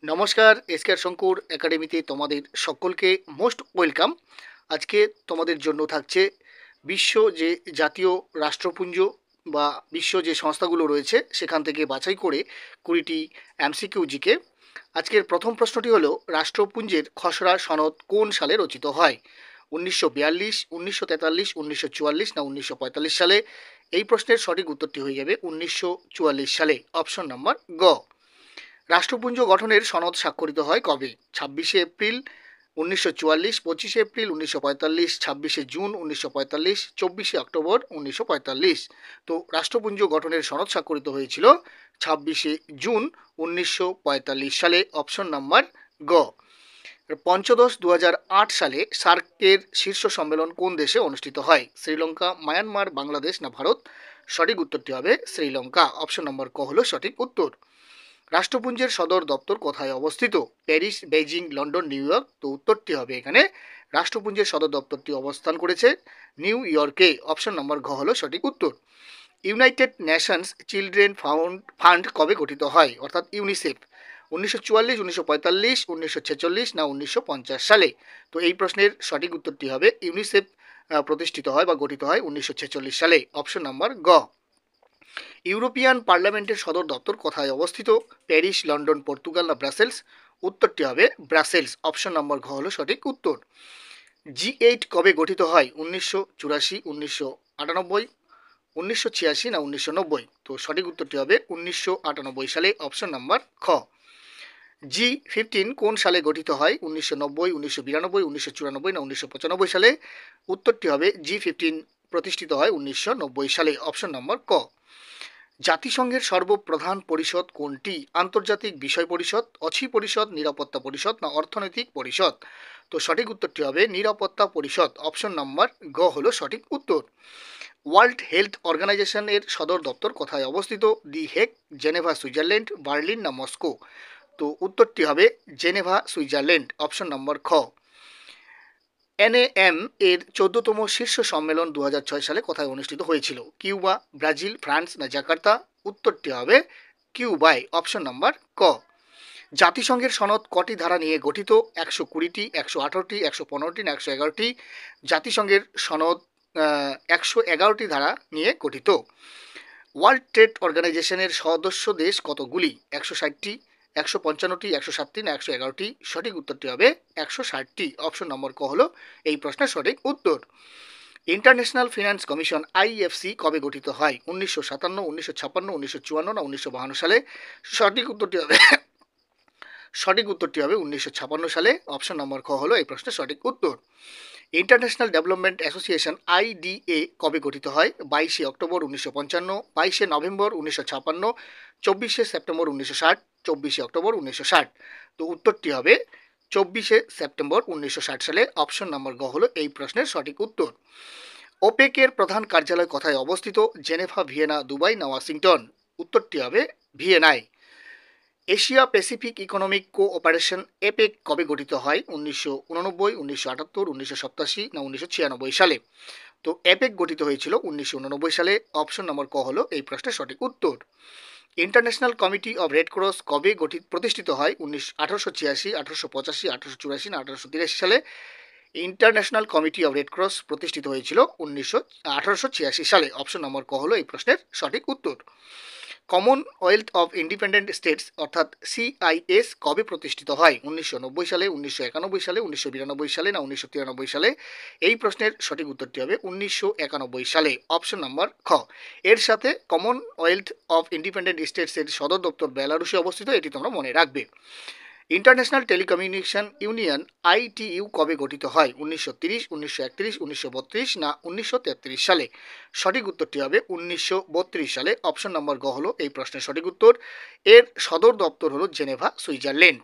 নমস্কার, এসকেআর শঙ্কুর একাডেমিতে তোমাদের সকলকে মোস্ট ওয়েলকাম। আজকে তোমাদের জন্য থাকছে বিশ্ব যে জাতীয় রাষ্ট্রপুঞ্জ বা বিশ্ব যে সংস্থাগুলো রয়েছে সেখান থেকে বাছাই করে 20টি এমসিকিউ জিকে। আজকের প্রথম প্রশ্নটি হলো, রাষ্ট্রপুঞ্জের খসড়া সনদ কোন সালে রচিত হয়? 1942, 1943, 1944 না 1945 সালে? এই প্রশ্নের সঠিক উত্তরটি হয়ে যাবে 1944 সালে, অপশন নাম্বার গ। রাষ্ট্রপুঞ্জ গঠনের সনদ স্বাক্ষরিত হয় কবে? 26শে এপ্রিল 1944, 25শে এপ্রিল 1945, 26শে জুন 1945, 24শে অক্টোবর 1945। তো রাষ্ট্রপুঞ্জ গঠনের সনদ স্বাক্ষরিত হয়েছিল 26শে জুন 1945 সালে, অপশন নাম্বার গ। পঞ্চদশ 2008 সালে সার্কের শীর্ষ সম্মেলন কোন দেশে অনুষ্ঠিত হয়? শ্রীলঙ্কা, মায়ানমার, বাংলাদেশ না ভারত? সঠিক উত্তরটি হবে শ্রীলঙ্কা, অপশন নম্বর ক হলো সঠিক উত্তর। রাষ্ট্রপুঞ্জের সদর দপ্তর কোথায় অবস্থিত? Paris, Beijing, London, new York? তো উত্তরটি হবে এখানে রাষ্ট্রপুঞ্জের সদর দপ্তরটি অবস্থান করেছে নিউ ইয়র্কে, অপশন নম্বর ঘ হলো সঠিক উত্তর। ইউনাইটেড নেশনস চিলড্রেন ফান্ড কবে গঠিত হয়, অর্থাৎ ইউনিসেফ? 1944, 1945, 1946 না 1950 সালে? তো এই প্রশ্নের সঠিক উত্তরটি হবে ইউনিসেফ প্রতিষ্ঠিত হয় বা গঠিত হয় 1946 সালে, অপশন নাম্বার গ। ইউরোপিয়ান পার্লামেন্টের সদর দপ্তর কোথায় অবস্থিত? প্যারিস, লন্ডন, পর্তুগাল না ব্রাসেলস? উত্তরটি হবে ব্রাসেলস, অপশন নম্বর ঘ হলো সঠিক উত্তর। G8 কবে গঠিত হয়? 1984, 1998, 1986 না 1990? তো সঠিক উত্তরটি হবে 1998 সালে, অপশন নাম্বার খ। G15 কোন সালে গঠিত হয়? 1990, 1992, 1994 না 1995 সালে? উত্তরটি হবে G15 প্রতিষ্ঠিত হয় 1990 সালে, অপশন নম্বর ক। জাতিসংঘের সর্বপ্রধান পরিষদ কোনটি? আন্তর্জাতিক বিষয় পরিষদ, অছি পরিষদ, নিরাপত্তা পরিষদ না অর্থনৈতিক পরিষদ? তো সঠিক উত্তরটি হবে নিরাপত্তা পরিষদ, অপশন নাম্বার গ হলো সঠিক উত্তর। ওয়ার্ল্ড হেলথ অর্গানাইজেশনের সদর দপ্তর কোথায় অবস্থিত? দি হেগ, জেনেভা সুইজারল্যান্ড, বার্লিন না মস্কো? তো উত্তরটি হবে জেনেভা সুইজারল্যান্ড, অপশন নম্বর খ। NAM এর 14তম শীর্ষ সম্মেলন 2006 সালে কোথায় অনুষ্ঠিত হয়েছিল? কিউবা, ব্রাজিল, ফ্রান্স না জাকার্তা? উত্তরটি হবে কিউবায়, অপশন নাম্বার ক। জাতিসংঘের সনদ কটি ধারা নিয়ে গঠিত? 120টি, 118টি, 115টি না 111টি? জাতিসংঘের সনদ 111টি ধারা নিয়ে গঠিত। ওয়ার্ল্ড ট্রেড অর্গানাইজেশনের সদস্য দেশ কতগুলি? 160টি, 155টি, 107টি না 111টি? সঠিক উত্তরটি হবে 160টি, অপশন নম্বর ক হলো এই প্রশ্নের সঠিক উত্তর। ইন্টারন্যাশনাল ফিনান্স কমিশন IFC কবে গঠিত হয়? 1957, 1956, 1954 না 1952 সালে? সঠিক উত্তরটি হবে 1956 সালে, অপশন নম্বর খ হলো এই প্রশ্নের সঠিক উত্তর। ইন্টারন্যাশনাল ডেভেলপমেন্ট অ্যাসোসিয়েশন IDA কবে গঠিত হয়? 22শে অক্টোবর 1955, 22শে নভেম্বর 1956, 24শে সেপ্টেম্বর 1960, 24শে অক্টোবর 1960? তো উত্তরটি হবে 24শে সেপ্টেম্বর 1960 সালে, অপশন নম্বর গ হলো এই প্রশ্নের সঠিক উত্তর। ওপেকের প্রধান কার্যালয় কোথায় অবস্থিত? জেনেভা, ভিয়েনা, দুবাই না ওয়াশিংটন? উত্তরটি হবে ভিয়েনায়। Asia Pacific economic cooperation epic কবে গঠিত হয়? 1989, 1978, 1987 না 1996 সালে? তো এপেক গঠিত হয়েছিল 1989 সালে, অপশন নম্বর ক হলো এই প্রশ্নের সঠিক উত্তর। International committee of red cross কবে প্রতিষ্ঠিত হয়? 1886, 1885, 1884 না 1883 সালে? International committee of red cross প্রতিষ্ঠিত হয়েছিল 1886 সালে, অপশন নম্বর ক হলো এই প্রশ্নের সঠিক উত্তর। কমনওয়েলথ অফ ইন্ডিপেন্ডেন্ট স্টেটস অর্থাৎ CIS কবে প্রতিষ্ঠিত হয়? 1990 সালে, 1991 সালে, 1992 সালে না 1993 সালে? এই প্রশ্নের সঠিক উত্তরটি হবে 1991 সালে, অপশন নাম্বার খ। এর সাথে কমনওয়েলথ অফ ইন্ডিপেন্ডেন্ট স্টেটসের সদর দপ্তর বেলারুশে অবস্থিত, এটি তোমরা মনে রাখবে। ইন্টারন্যাশনাল টেলিকমিউনিকেশন ইউনিয়ন ITU কবে গঠিত হয়? 1930, 1931, 1932 না 1933 সালে? সঠিক উত্তরটি হবে 1932 সালে, অপশন নম্বর গ হলো এই প্রশ্নের সঠিক উত্তর। এর সদর দপ্তর হলো Geneva Switzerland.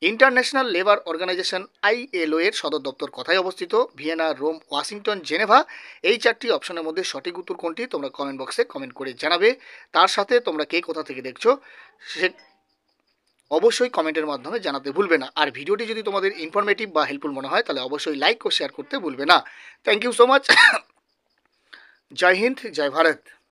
International Labour Organisation ILO এর সদর দপ্তর কোথায় অবস্থিত? Vienna, Rome, Washington, Geneva? এই চারটি অপশনের মধ্যে সঠিক উত্তর কোনটি তোমরা কমেন্ট বক্সে কমেন্ট করে জানাবে। তার সাথে তোমরা কে কোথা থেকে দেখছো সে অবশ্যই কমেন্টের মাধ্যমে জানাতে ভুলবে না। আর ভিডিওটি যদি তোমাদের ইনফরমেটিভ বা হেল্পফুল মনে হয় তাহলে অবশ্যই লাইক ও শেয়ার করতে ভুলবে না। Thank you so much. জয় হিন্দ, জয় ভারত।